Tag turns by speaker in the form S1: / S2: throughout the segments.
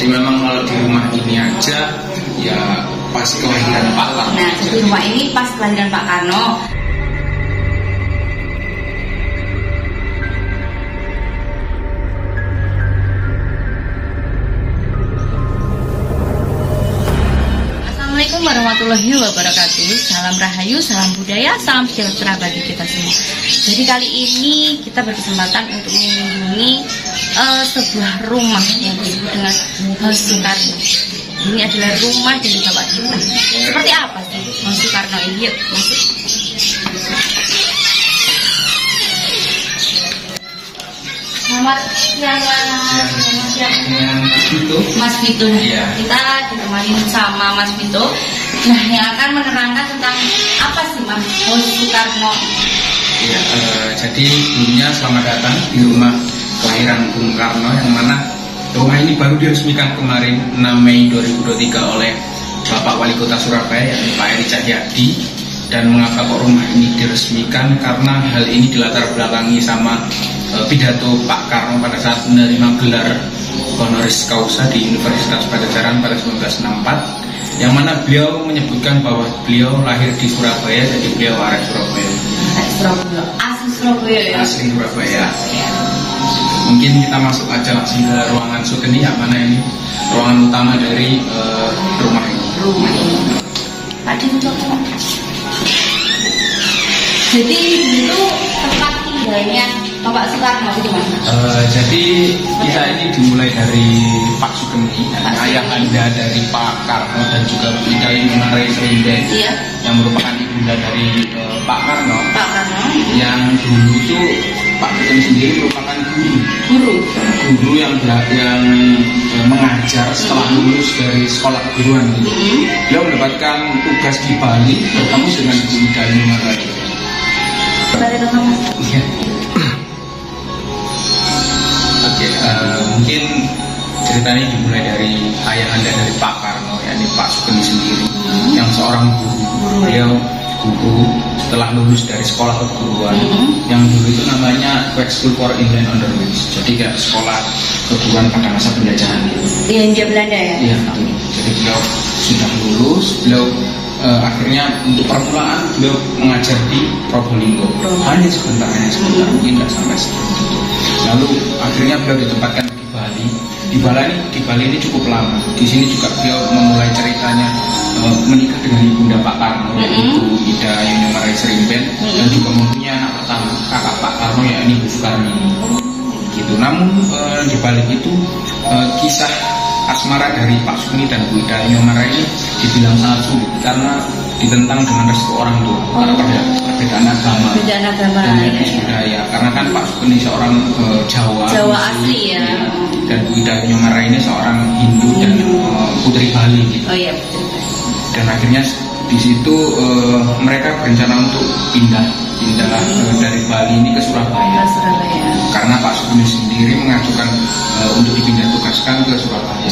S1: Jadi memang kalau di rumah ini aja ya pas kelahiran Pak Karno.
S2: Nah, jadi rumah ini pas kelahiran Pak Karno. Assalamualaikum warahmatullahi wabarakatuh. Salam rahayu, salam budaya, salam sejahtera bagi kita semua. Jadi kali ini kita berkesempatan untuk mengunjungi sebuah rumah yang disebut dengan Haus Soekarno. Ini adalah rumah dari bapak kita. Seperti apa sih Haus Soekarno ini? Yuk masuk. Selamat siang, Mas Vito.
S1: Iya.
S2: Kita ditemani sama Mas Vito. Nah, yang akan menerangkan tentang apa sih Mas Haus Soekarno?
S1: Ya, jadi dulunya selamat datang di rumah kelahiran Bung Karno, yang mana rumah ini baru diresmikan kemarin 6 Mei 2023 oleh Bapak Wali Kota Surabaya, yakni Pak Eri Cahyadi. Dan mengapa kok rumah ini diresmikan? Karena hal ini dilatar belakangi sama pidato Pak Karno pada saat menerima gelar honoris causa di Universitas Padjadjaran pada 1964, yang mana beliau menyebutkan bahwa beliau lahir di Surabaya, jadi beliau arek Surabaya.
S2: Asli Surabaya ya?
S1: Asli Surabaya. Mungkin kita masuk aja langsung ke ruangan Sugeng, yang mana ini ruangan utama dari rumah ini.
S2: Tadi untuk jadi itu tempat tinggalnya Bapak Soekarno gitu Mas?
S1: Jadi kita ini dimulai dari Pak Sugeng, ayahanda dari Pak Karno dan juga Bu Ida Yuningsari Srimben,
S2: iya,
S1: yang merupakan ibunda dari Pak Karno.
S2: Pak Karno
S1: Yang dulu itu Pak Sugeng sendiri merupakan guru yang mengajar setelah lulus dari sekolah keguruan. Beliau mendapatkan tugas di Bali bertemu dengan Bu Ida Yuningsari. Iya. Oke, mungkin ceritanya dimulai dari ayahanda dari Pak Karno, yakni Pak Sugeng sendiri, yang seorang guru. Beliau guru setelah lulus dari sekolah keguruan, yang dulu itu namanya Quack School for England Underwich. Jadi kayak sekolah keguruan pada masa penjajahan.
S2: Di Hindia Belanda ya?
S1: Iya, jadi beliau sudah lulus, beliau akhirnya untuk permulaan beliau mengajar di Probolinggo. Hanya sebentar, mungkin nggak sampai seperti itu. Lalu akhirnya beliau ditempatkan di Bali. Di Bali ini cukup lama. Di sini juga beliau memulai ceritanya menikah dengan ibunda Pak Karno, yaitu Ida Yuningsari Srimben, dan juga mempunyai anak pertama, kakak Pak Karno, yakni Bu Sukarmini. Gitu. Namun di balik itu kisah asmara dari Pak Sugeng dan Bu Ida Yuningsari ini dibilang sangat sulit karena ditentang dengan restu orang tua, karena perbedaan agama dan etnis budaya. Karena kan Pak Sugeng ini seorang Jawa
S2: asli ya,
S1: dan Bu Ida Yuningsari ini seorang Hindu dan putri Bali gitu.
S2: Oh iya.
S1: Dan akhirnya di situ mereka berencana untuk pindah dari Bali ini ke Surabaya. Karena Pak Sugeng sendiri mengajukan untuk dipindah tugaskan ke Surabaya.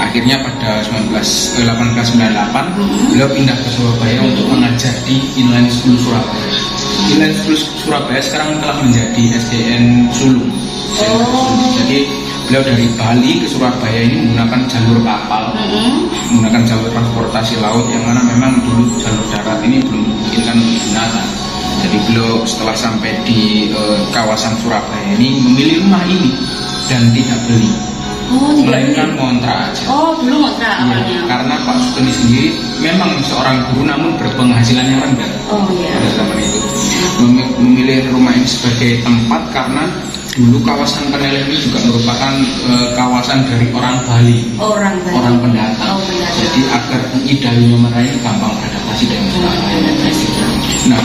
S1: Akhirnya pada 1898 beliau pindah ke Surabaya untuk mengajar di Inline School Surabaya. Inline School Surabaya sekarang telah menjadi SDN Sulung. Jadi beliau dari Bali ke Surabaya ini menggunakan jalur kapal, menggunakan jalur transportasi laut, yang mana memang dulu jalur darat ini belum dimungkinkan untuk digunakan. Jadi beliau setelah sampai di kawasan Surabaya ini memilih rumah ini dan tidak beli, melainkan ngontrak aja.
S2: Oh, dulu ngontrak awalnya.
S1: Karena Pak Sugeng sendiri memang seorang guru namun berpenghasilan yang rendah.
S2: Oh iya.
S1: Pada zaman itu memilih rumah ini sebagai tempat karena dulu kawasan Peneleh ini juga merupakan kawasan dari orang Bali, orang pendatang. Jadi agar Ida Yuningsari gampang beradaptasi dengan Surabaya. Nah,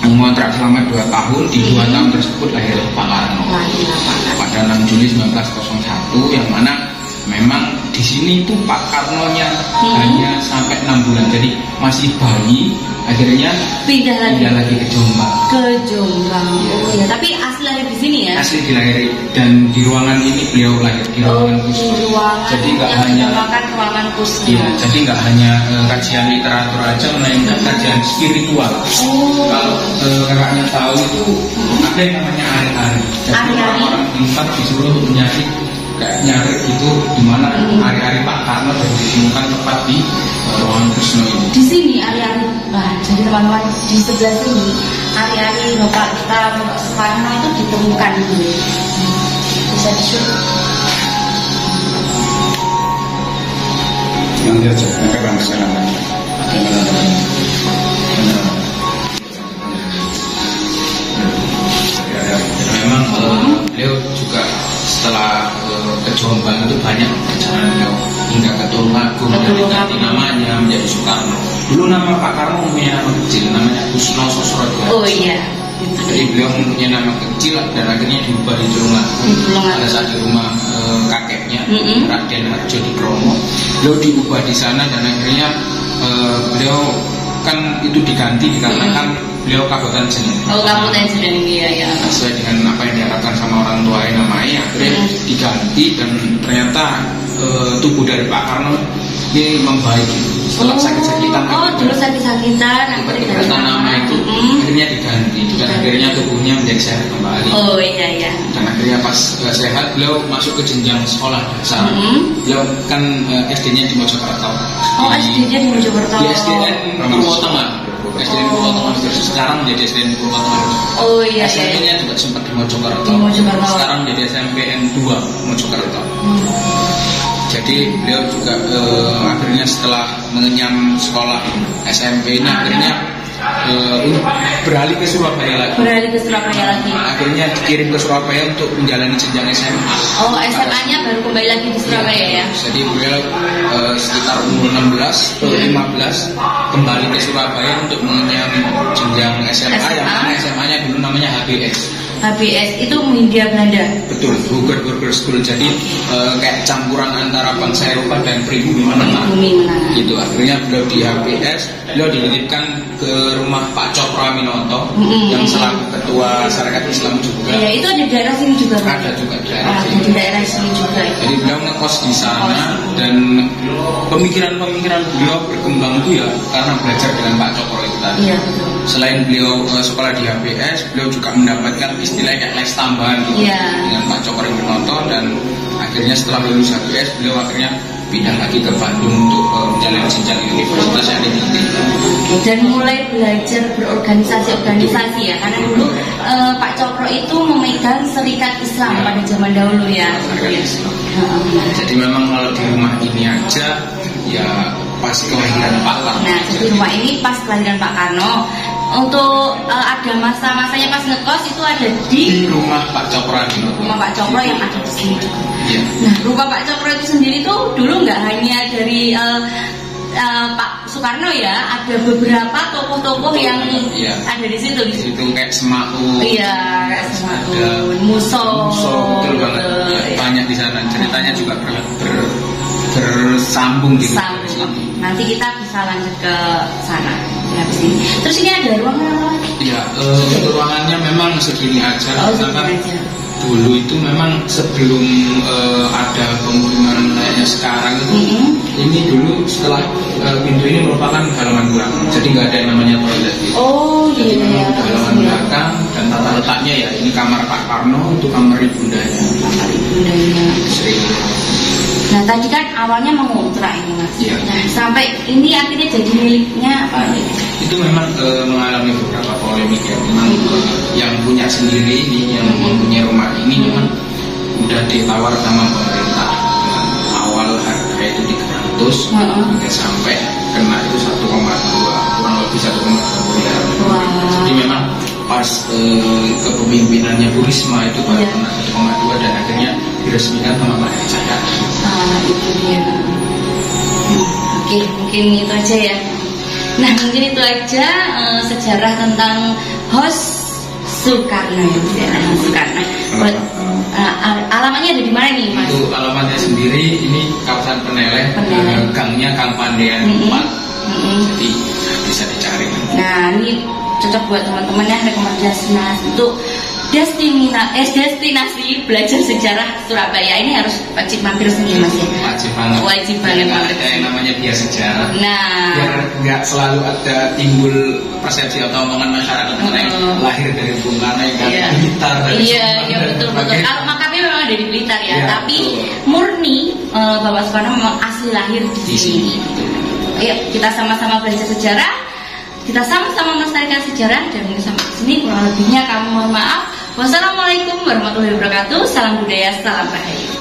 S1: mengontrak selama 2 tahun. Di 2 tahun tersebut lahirlah Pak Karno pada 6 Juli 1901, yang mana memang di sini itu Pak Karnonya hanya sampai 6 bulan, jadi masih bayi. Akhirnya pindah lagi ke Jombang.
S2: Oh ya, tapi asli lahir di sini ya?
S1: Asli dilahiri, dan di ruangan ini beliau lahir di ruangan khusus. Jadi nggak hanya
S2: ruangan khusus.
S1: Iya, jadi nggak hanya kajian literatur aja, melainkan kajian spiritual. Kalau kakaknya tahu itu ada yang namanya ari-ari. Jadi orang-orang pintar disuruh untuk menyari kayak nyari gitu di mana hari-hari Pak Karno dan ditemukan tepat di ruangan Krisno ini.
S2: Di sini hari-hari, nah jadi teman-teman di sebelah sini hari-hari Bapak kita Bapak Soekarno itu ditemukan gitu. Bisa di-shoot.
S1: Nanti aja, nanti bang sekarang. Memang beliau juga setelah ke Jombang itu banyak perjalanan beliau hingga ke Tulungagung dan diganti namanya menjadi Soekarno. Dulu nama Pak Karno mempunyai nama kecil, namanya Kusno Sosrodja.
S2: Oh iya.
S1: Jadi beliau mempunyai nama kecil dan akhirnya diubah di Tulungagung. Pada saat di rumah kakeknya Raden Harjo Dikromo, beliau diubah di sana dan akhirnya beliau kan itu diganti dikarenakan beliau Kabupaten Jeneng.
S2: Oh, Kabupaten Jeneng, iya ya.
S1: Sesuai dengan apa yang diharapkan sama orang tua yang namanya, akhirnya diganti dan ternyata tubuh dari Pak Karno ini membaik setelah sakit-sakitan.
S2: Oh, dulu sakit-sakitan.
S1: Tiba-tiba nama itu akhirnya diganti dan akhirnya tubuhnya menjadi sehat kembali.
S2: Oh iya iya.
S1: Dan akhirnya pas sehat beliau masuk ke jenjang sekolah dasar. Beliau kan SD-nya di Mojokerto.
S2: Oh, SD-nya di Mojokerto.
S1: Di SDN Purwotengah. SDN Purwotengah sekarang menjadi SDN Purwotengah.
S2: Oh iya.
S1: SMP-nya juga sempat di Mojokerto. Sekarang menjadi SMPN 2 Mojokerto. Jadi beliau juga akhirnya setelah mengenyam sekolah SMP ini akhirnya beralih ke Surabaya lagi. Akhirnya dikirim ke Surabaya untuk menjalani jenjang SMA.
S2: Oh, SMA-nya baru kembali lagi di Surabaya ya?
S1: Jadi beliau sekitar umur 16 atau 15 kembali ke Surabaya untuk mengenyam jenjang SMA. Yang mana SMA-nya dulu namanya HBS.
S2: HBS itu Hindia Belanda.
S1: Betul, Burger School. Jadi kayak campuran antara bangsa Eropa dan pribumi menengah. Gitu. Akhirnya beliau di HBS, beliau dititipkan ke rumah Pak Cokro Aminoto yang selaku ketua Sarekat Islam juga.
S2: Iya, itu ada daerah sini juga.
S1: Ada juga daerah sini.
S2: Di daerah sini juga.
S1: Jadi beliau ngekos di sana dan pemikiran-pemikiran beliau berkembang itu ya karena belajar dengan Pak Cokro itu tadi. Iya, betul. Selain beliau sekolah di HBS, beliau juga mendapatkan istilahnya les tambahan gitu, dengan Pak Cokro Aminoto dan akhirnya setelah lulus HBS beliau akhirnya pindah lagi ke Bandung untuk menjalani jenjang Universitas yang diikuti.
S2: Dan mulai belajar berorganisasi ya, karena dulu Pak Cokro itu memegang Serikat Islam pada zaman dahulu ya.
S1: Jadi memang kalau di rumah ini aja ya pas kelahiran Pak Karno.
S2: Nah, jadi rumah ini pas kelahiran Pak Karno. Untuk ada masa-masanya pas ngekos itu ada di
S1: rumah Pak Cokro.
S2: Rumah Pak Cokro yang ada di sini juga.
S1: Ya.
S2: Nah, rumah Pak Cokro itu sendiri tuh dulu nggak hanya dari Pak Soekarno ya, ada beberapa tokoh-tokoh yang ada di situ. Di situ
S1: kayak Semaun.
S2: Iya, kayak Semaun, Muso,
S1: betul banget. Ya, banyak di sana. Ceritanya juga bersambung gitu.
S2: Nanti kita bisa lanjut ke sana. Habis ini. Terus ini ada ruangan apa lagi?
S1: Iya, ruangannya memang segini aja. Dulu itu memang sebelum ada pemukiman kayaknya sekarang itu, ini dulu setelah pintu ini merupakan halaman belakang. Jadi nggak ada yang namanya toilet. Gitu.
S2: Oh iya.
S1: Jadi memang halaman belakang dan tata letaknya ya ini kamar Pak Karno, itu kamar ibundanya. Sering.
S2: Nah tadi kan awalnya mengontrak ini mas.
S1: Iya.
S2: Nah sampai ini akhirnya jadi miliknya apa?
S1: Itu memang mengalami beberapa polemik ya. Memang yang punya sendiri ini, yang mempunyai rumah ini memang udah ditawar sama pemerintah dengan awal harga itu 300 hingga sampai kena itu 1,2 kurang lebih 1,2 miliar. Jadi memang pas kepemimpinannya Bu Risma itu baru kena 1,2 dan akhirnya diresmikan sama Pak Edi Cahyadi.
S2: Itu dia. Oke, mungkin itu aja ya. Nah mungkin itu aja sejarah tentang host Soekarno ya, sejarah Soekarno. Alamatnya ada di mana nih mas?
S1: Itu alamatnya sendiri ini kawasan Peneleh. Gangnya Kang Pandean 4. Jadi bisa dicari.
S2: Nah ini cocok buat teman-teman ya, rekomendasi untuk destinasi belajar sejarah Surabaya ini harus wajib mampir sendiri mas ya. Wajib banget
S1: ada yang namanya bias sejarah.
S2: Nah
S1: biar nggak selalu ada timbul persepsi atau omongan masyarakat mengenai lahir dari Bung Karno yang gitar.
S2: Iya betul. Kalau makanya memang ada di Blitar ya,
S1: Ya,
S2: tapi
S1: betul.
S2: murni Bapak Suparno memang asli lahir di sini. Ayo kita sama-sama belajar sejarah, kita sama-sama melestarikan sejarah, dan mungkin sampai sini kurang lebihnya kami mohon maaf. Wassalamualaikum warahmatullahi wabarakatuh. Salam budaya, salam rahayu.